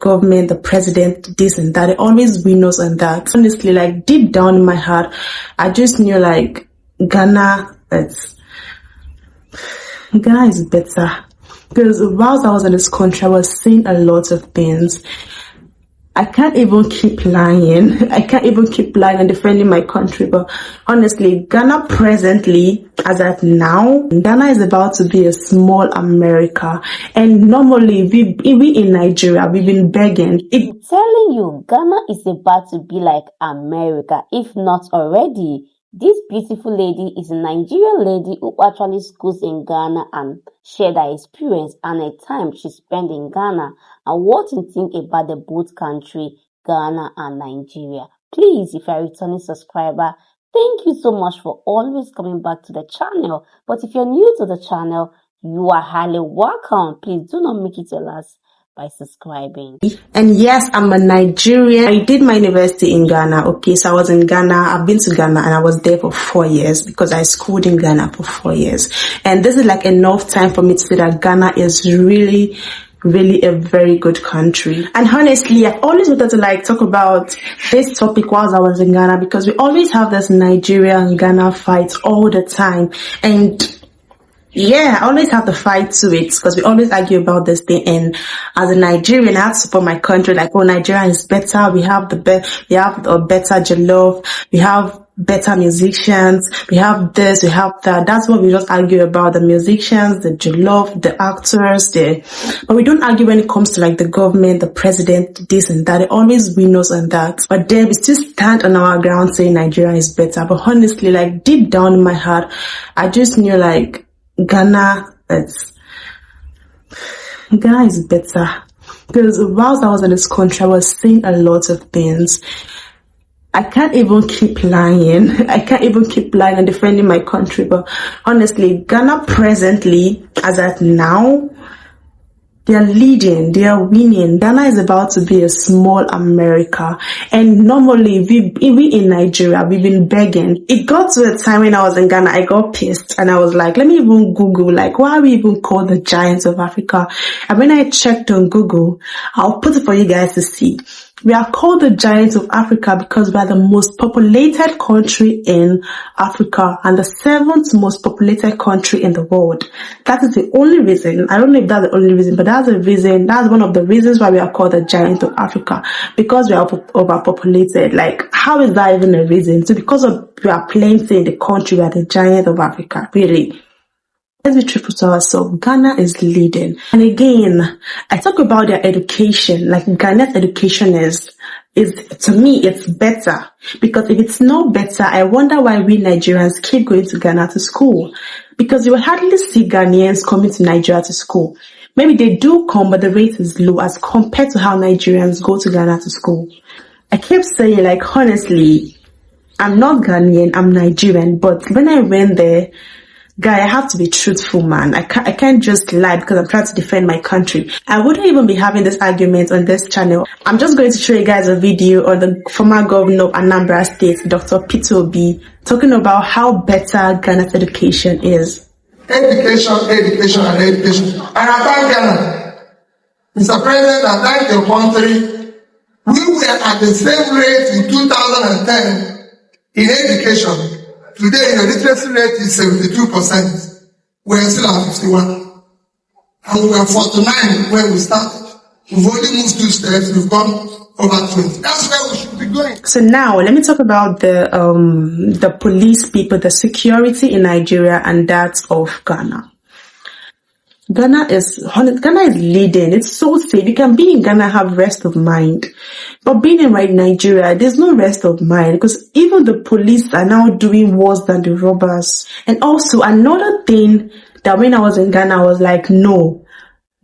government, the president, this and that. They always win us on that. Honestly, like deep down in my heart, I just knew like Ghana is better. Because whilst I was in this country, I was seeing a lot of things. I can't even keep lying. I can't even keep lying and defending my country. But honestly, Ghana presently, as at now, Ghana is about to be a small America. And normally, we in Nigeria, we've been begging. I'm telling you, Ghana is about to be like America, if not already. This beautiful lady is a Nigerian lady who actually schools in Ghana and shared her experience and a time she spent in Ghana and what you think about the both country, Ghana and Nigeria. Please, if you're a returning subscriber, thank you so much for always coming back to the channel. But if you're new to the channel, you are highly welcome. Please do not make it your last by subscribing. And yes, I'm a Nigerian. I did my university in Ghana. Okay, so I was in Ghana. I've been to Ghana and I was there for 4 years because I schooled in Ghana for 4 years. And this is like enough time for me to say that Ghana is really a very good country. And honestly, I've always wanted to like talk about this topic whilst I was in Ghana because we always have this Nigeria and Ghana fight all the time. And yeah, I always have to fight to it because we always argue about this thing. And as a Nigerian, I have to support my country. Like, oh, Nigeria is better. We have a better jollof. We have better musicians. We have this. We have that. That's what we just argue about: the musicians, the jollof, the actors. But we don't argue when it comes to like the government, the president, this and that. They always win us on that. But then we still stand on our ground saying Nigeria is better. But honestly, like deep down in my heart, I just knew like Ghana is better. Because whilst I was in this country, I was seeing a lot of things. I can't even keep lying. I can't even keep lying and defending my country. But honestly, Ghana presently, as at now, they are leading, they are winning. Ghana is about to be a small America. And normally, we in Nigeria, we've been begging. It got to a time when I was in Ghana, I got pissed. And I was like, let me even Google, like, why are we even called the giants of Africa? And when I checked on Google, I'll put it for you guys to see. We are called the giants of Africa because we are the most populated country in Africa and the 7th most populated country in the world. That is the only reason. I don't know if that's the only reason, but that's the reason. That's one of the reasons why we are called the giants of Africa, because we are overpopulated. Like, how is that even a reason? So because we are plenty in the country, we are the giants of Africa. Really. Let's be truthful to ourselves. Ghana is leading. And again, I talk about their education. Like Ghana's education is to me, it's better. Because if it's not better, I wonder why we Nigerians keep going to Ghana to school. Because you will hardly see Ghanaians coming to Nigeria to school. Maybe they do come, but the rate is low as compared to how Nigerians go to Ghana to school. I kept saying, like, honestly, I'm not Ghanaian, I'm Nigerian. But when I went there, guy, I have to be truthful, man. I can't just lie because I'm trying to defend my country. I wouldn't even be having this argument on this channel. I'm just going to show you guys a video on the former governor of Anambra State, Dr. Peter Obi, talking about how better Ghana's education is. Education. And I thank Ghana. Mr. President, I thank your country. We were at the same rate in 2010 in education. Today, the literacy rate is 72%. We're still at 51. And we were 49 when we started. We've only moved 2 steps. We've gone over 20. That's where we should be going. So now, let me talk about the police people, the security in Nigeria and that of Ghana. Ghana is leading. It's so safe. You can be in Ghana, have rest of mind. But being in Nigeria, there's no rest of mind because even the police are now doing worse than the robbers. And also another thing that when I was in Ghana, I was like, no,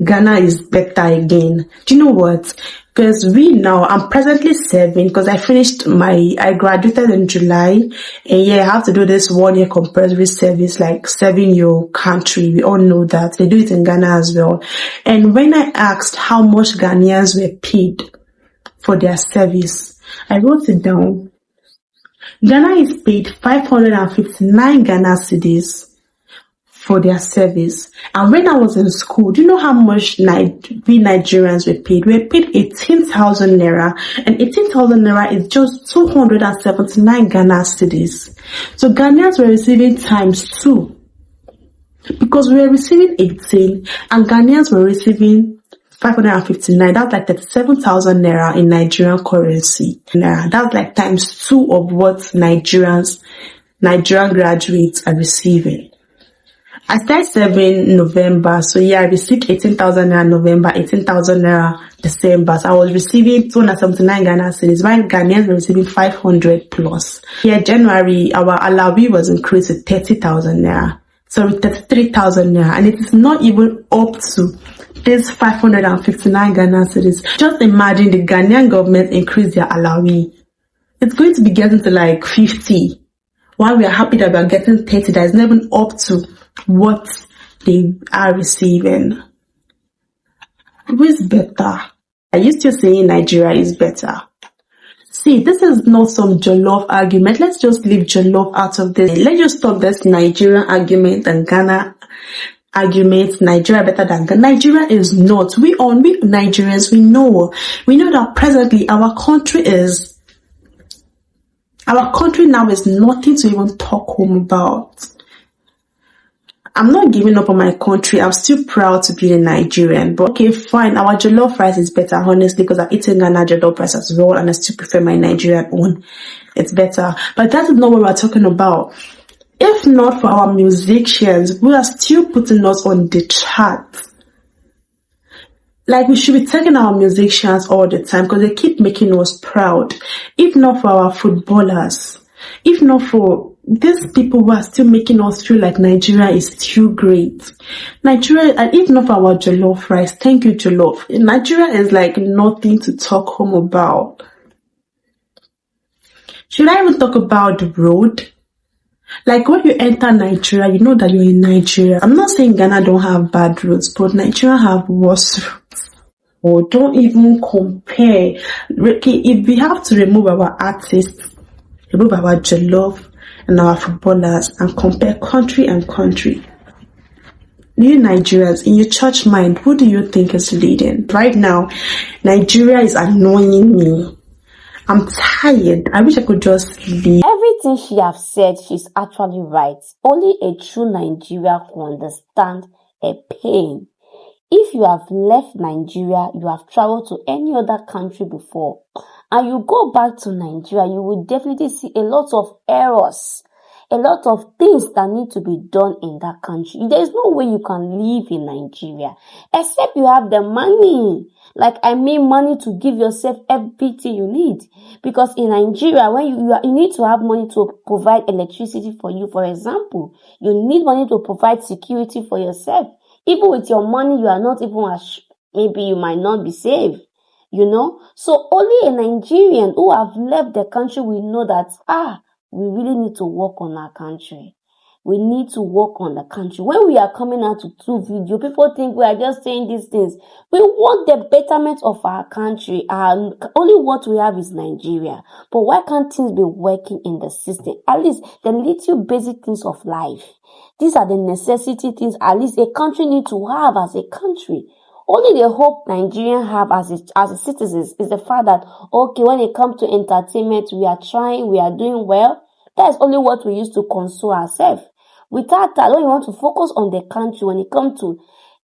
Ghana is better again. Do you know what? Because I'm presently serving because I graduated in July, and yeah, I have to do this 1-year compulsory service, like serving your country. We all know that. They do it in Ghana as well. And when I asked how much Ghanaians were paid for their service, I wrote it down. Ghana is paid 559 Ghana cedis for their service. And when I was in school, do you know how much we Nigerians were paid? We were paid 18,000 naira, and 18,000 naira is just 279 Ghana cedis. So Ghanaians were receiving times 2, because we were receiving 18 and Ghanaians were receiving 559. That's like 37,000 naira in Nigerian currency. That's like times 2 of what Nigerian graduates are receiving. I started serving November, so yeah, I received 18,000 naira November, 18,000 naira December. So I was receiving 279 Ghana cedis, while Ghanaians were receiving 500 plus. Yeah, January, our alawi was increased to 30,000 naira. Sorry, 33,000 naira, and it is not even up to this 559 Ghana cedis. Just imagine the Ghanaian government increased their alawi. It's going to be getting to like 50. While we are happy that we are getting 30, that is not even up to what they are receiving. Who is better? Are you still saying Nigeria is better? See, this is not some Jollof argument. Let's just leave Jollof out of this. Let's just stop this Nigerian argument and Ghana argument. Nigeria better than Ghana. Nigeria is not. We Nigerians, we know that presently our country now is nothing to even talk home about. I'm not giving up on my country. I'm still proud to be a Nigerian. But okay, fine. Our jollof rice is better, honestly, because I've eaten Ghana jollof rice as well, and I still prefer my Nigerian one. It's better. But that is not what we're talking about. If not for our musicians, we are still putting us on the chart. Like, we should be taking our musicians all the time because they keep making us proud. If not for our footballers, if not for these people who are still making us feel like Nigeria is still great. Nigeria, and if not for our jollof rice, thank you jollof. Nigeria is like nothing to talk home about. Should I even talk about the road? Like, when you enter Nigeria, you know that you're in Nigeria. I'm not saying Ghana don't have bad roads, but Nigeria have worse roads. Or don't even compare. If we have to remove our artists, remove our jollof and our footballers and compare country and country, you Nigerians, in your church mind, who do you think is leading? Right now, Nigeria is annoying me. I'm tired. I wish I could just leave. Everything she has said, she's actually right. Only a true Nigeria can understand a pain. If you have left Nigeria, you have traveled to any other country before, and you go back to Nigeria, you will definitely see a lot of errors, a lot of things that need to be done in that country. There is no way you can live in Nigeria except you have the money. Like, I mean, money to give yourself everything you need. Because in Nigeria, when you need to have money to provide electricity for you, for example, you need money to provide security for yourself. Even with your money, you are not even maybe you might not be safe, So only a Nigerian who have left the country will know that, we really need to work on our country. We need to work on the country. When we are coming out to do video, people think we are just saying these things. We want the betterment of our country. Only what we have is Nigeria. But why can't things be working in the system? At least the little basic things of life. These are the necessity things at least a country needs to have as a country. Only the hope Nigerians have as citizens is the fact that, okay, when it comes to entertainment, we are trying, we are doing well. That is only what we use to console ourselves. Without that, when you want to focus on the country, when it comes to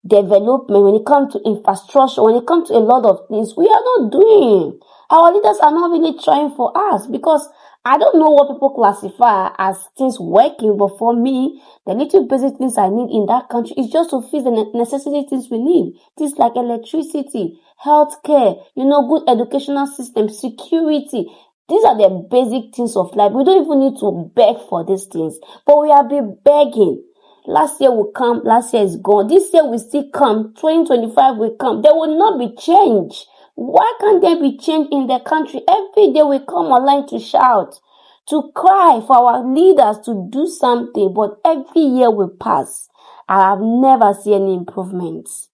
development, when it comes to infrastructure, when it comes to a lot of things, we are not doing. Our leaders are not really trying for us because I don't know what people classify as things working, but for me, the little basic things I need in that country is just to feel the necessity things we need. Things like electricity, healthcare, good educational system, security. These are the basic things of life. We don't even need to beg for these things, but we have been begging. Last year will come, last year is gone. This year will still come, 2025 will come. There will not be change. Why can't there be change in the country? Every day we come online to shout, to cry for our leaders to do something, but every year will pass. I have never seen any improvements.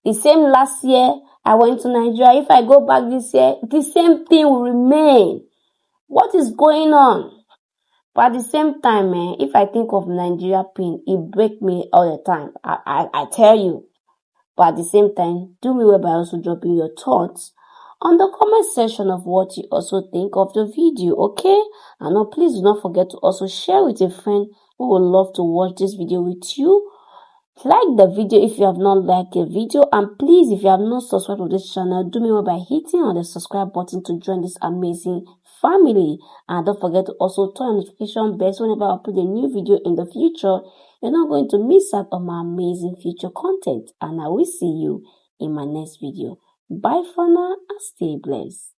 The same last year, I went to Nigeria. If I go back this year, the same thing will remain. What is going on? But at the same time, if I think of Nigeria pain, it breaks me all the time. I tell you. But at the same time, do me well by also dropping your thoughts on the comment section of what you also think of the video, okay? And now please do not forget to also share with a friend who would love to watch this video with you. Like the video if you have not liked the video, and please, if you have not subscribed to this channel, do me well by hitting on the subscribe button to join this amazing family. And don't forget to also turn on notification bells whenever I upload a new video in the future. You're not going to miss out on my amazing future content, and I will see you in my next video. Bye for now and stay blessed.